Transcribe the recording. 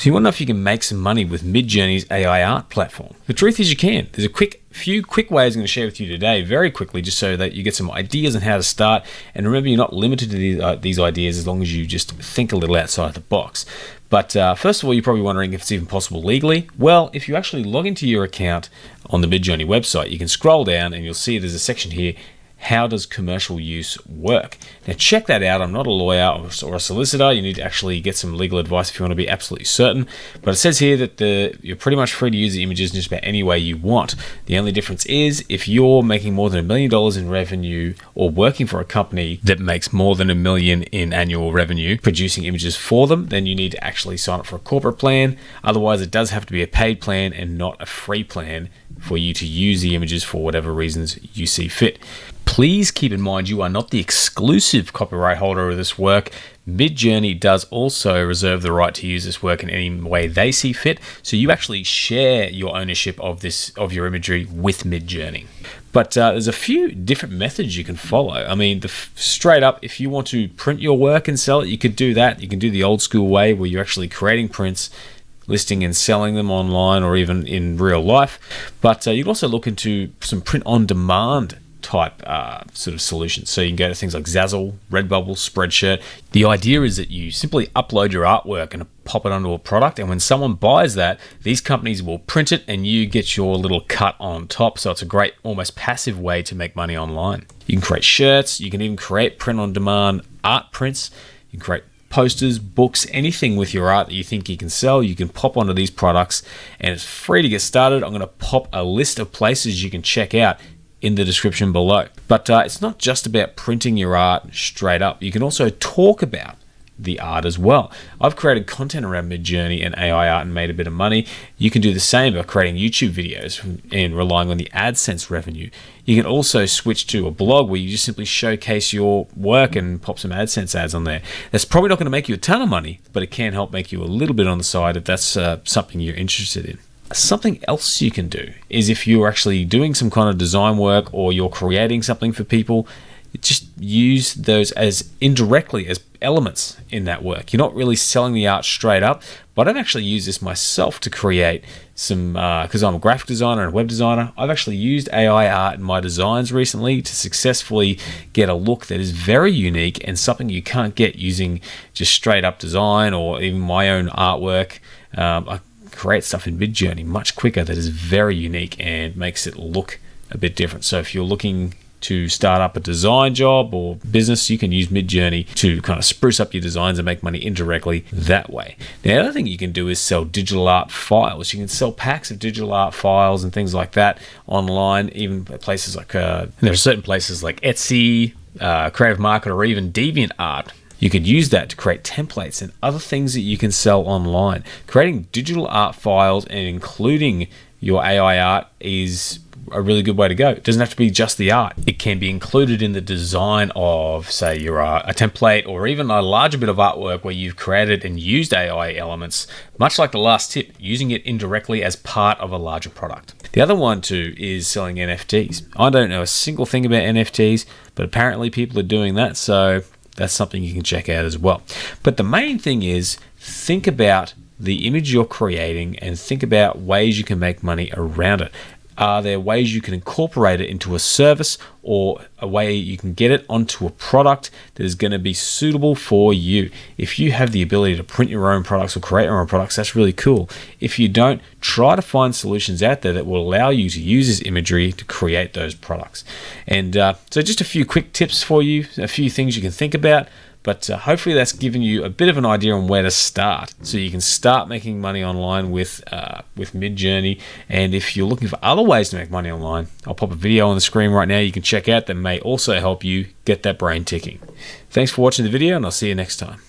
So you want to know if you can make some money with Midjourney's AI art platform? The truth is you can. There's a few quick ways I'm going to share with you today, very quickly, just so that you get some ideas on how to start. And remember, you're not limited to these ideas as long as you just think a little outside the box. But first of all, you're probably wondering if it's even possible legally. Well, if you actually log into your account on the Midjourney website, you can scroll down and you'll see there's a section here, how does commercial use work? Now check that out. I'm not a lawyer or a solicitor. You need to actually get some legal advice if you want to be absolutely certain. But it says here that you're pretty much free to use the images in just about any way you want. The only difference is if you're making more than $1 million in revenue or working for a company that makes more than $1 million in annual revenue producing images for them, then you need to actually sign up for a corporate plan. Otherwise, it does have to be a paid plan and not a free plan for you to use the images for whatever reasons you see fit. Please keep in mind you are not the exclusive copyright holder of this work. Midjourney does also reserve the right to use this work in any way they see fit, so you actually share your ownership of your imagery with Midjourney. But there's a few different methods you can follow. I mean, straight up, if you want to print your work and sell it, you could do that. You can do the old school way where you're actually creating prints, listing and selling them online or even in real life. But you can also look into some print-on-demand type sort of solutions. So you can go to things like Zazzle, Redbubble, Spreadshirt. The idea is that you simply upload your artwork and pop it onto a product, and when someone buys that, these companies will print it and you get your little cut on top. So it's a great, almost passive way to make money online. You can create shirts, you can even create print-on-demand art prints, you can create posters, books, anything with your art that you think you can sell, you can pop onto these products, and it's free to get started. I'm going to pop a list of places you can check out in the description below. But it's not just about printing your art straight up. You can also talk about the art as well. I've created content around Midjourney and AI art and made a bit of money. You can do the same by creating YouTube videos and relying on the AdSense revenue. You can also switch to a blog where you just simply showcase your work and pop some AdSense ads on there. That's probably not going to make you a ton of money, but it can help make you a little bit on the side if that's something you're interested in. Something else you can do is if you're actually doing some kind of design work or you're creating something for people, just use those as indirectly as elements in that work. You're not really selling the art straight up, but I've actually used this myself to create some, because I'm a graphic designer and a web designer, I've actually used AI art in my designs recently to successfully get a look that is very unique and something you can't get using just straight up design or even my own artwork. I create stuff in Midjourney much quicker that is very unique and makes it look a bit different. So if you're looking to start up a design job or business, you can use Midjourney to kind of spruce up your designs and make money indirectly that way. Now, the other thing you can do is sell digital art files. You can sell packs of digital art files and things like that online, even places like, there are certain places like Etsy, Creative Market, or even DeviantArt. You could use that to create templates and other things that you can sell online. Creating digital art files and including your AI art is a really good way to go. It doesn't have to be just the art. It can be included in the design of, say, your a template or even a larger bit of artwork where you've created and used AI elements, much like the last tip, using it indirectly as part of a larger product. The other one too is selling NFTs. I don't know a single thing about NFTs, but apparently people are doing that, so that's something you can check out as well. But the main thing is think about the image you're creating and think about ways you can make money around it. Are there ways you can incorporate it into a service or a way you can get it onto a product that is going to be suitable for you? If you have the ability to print your own products or create your own products, that's really cool. If you don't, try to find solutions out there that will allow you to use this imagery to create those products. And so just a few quick tips for you, a few things you can think about. But hopefully that's given you a bit of an idea on where to start, so you can start making money online with Midjourney. And if you're looking for other ways to make money online, I'll pop a video on the screen right now you can check out that may also help you get that brain ticking. Thanks for watching the video, and I'll see you next time.